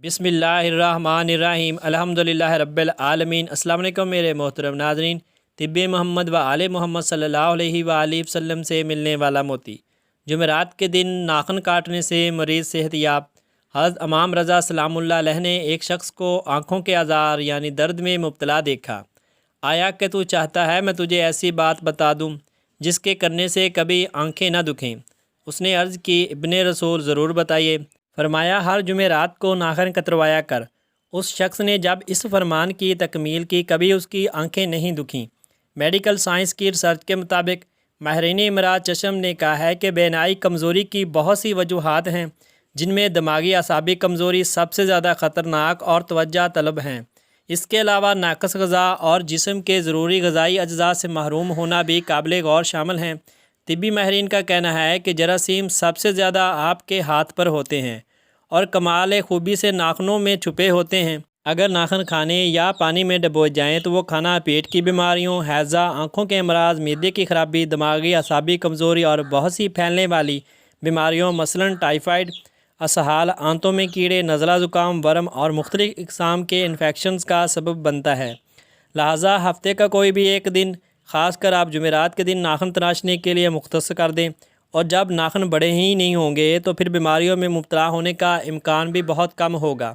بسم اللہ الرحمن الرحیم الحمدللہ رب العالمین۔ السلام علیکم میرے محترم ناظرین۔ طب محمد و آل محمد صلی اللہ علیہ وآلہ وسلم سے ملنے والا موتی۔ جمعرات کے دن ناخن کاٹنے سے مریض صحت یاب۔ حضرت امام رضا سلام اللہ علیہ نے ایک شخص کو آنکھوں کے آزار یعنی درد میں مبتلا دیکھا۔ آیا کہ تو چاہتا ہے میں تجھے ایسی بات بتا دوں جس کے کرنے سے کبھی آنکھیں نہ دکھیں؟ اس نے عرض کی ابن رسول ضرور بتائیے۔ فرمایا ہر جمعرات کو ناخن کتروایا کر۔ اس شخص نے جب اس فرمان کی تکمیل کی کبھی اس کی آنکھیں نہیں دکھیں۔ میڈیکل سائنس کی ریسرچ کے مطابق ماہرین امراض چشم نے کہا ہے کہ بینائی کمزوری کی بہت سی وجوہات ہیں، جن میں دماغی اعصابی کمزوری سب سے زیادہ خطرناک اور توجہ طلب ہیں۔ اس کے علاوہ ناقص غذا اور جسم کے ضروری غذائی اجزاء سے محروم ہونا بھی قابل غور شامل ہیں۔ طبی ماہرین کا کہنا ہے کہ جراثیم سب سے زیادہ آپ کے ہاتھ پر ہوتے ہیں اور کمال خوبی سے ناخنوں میں چھپے ہوتے ہیں۔ اگر ناخن کھانے یا پانی میں ڈبوئے جائیں تو وہ کھانا پیٹ کی بیماریوں، ہیضہ، آنکھوں کے امراض، معدے کی خرابی، دماغی اعصابی کمزوری اور بہت سی پھیلنے والی بیماریوں مثلاً ٹائیفائڈ، اسہال، آنتوں میں کیڑے، نزلہ زکام، ورم اور مختلف اقسام کے انفیکشنز کا سبب بنتا ہے۔ لہٰذا ہفتے کا کوئی بھی ایک دن، خاص کر آپ جمعرات کے دن ناخن تراشنے کے لیے مختص کر دیں، اور جب ناخن بڑے ہی نہیں ہوں گے تو پھر بیماریوں میں مبتلا ہونے کا امکان بھی بہت کم ہوگا۔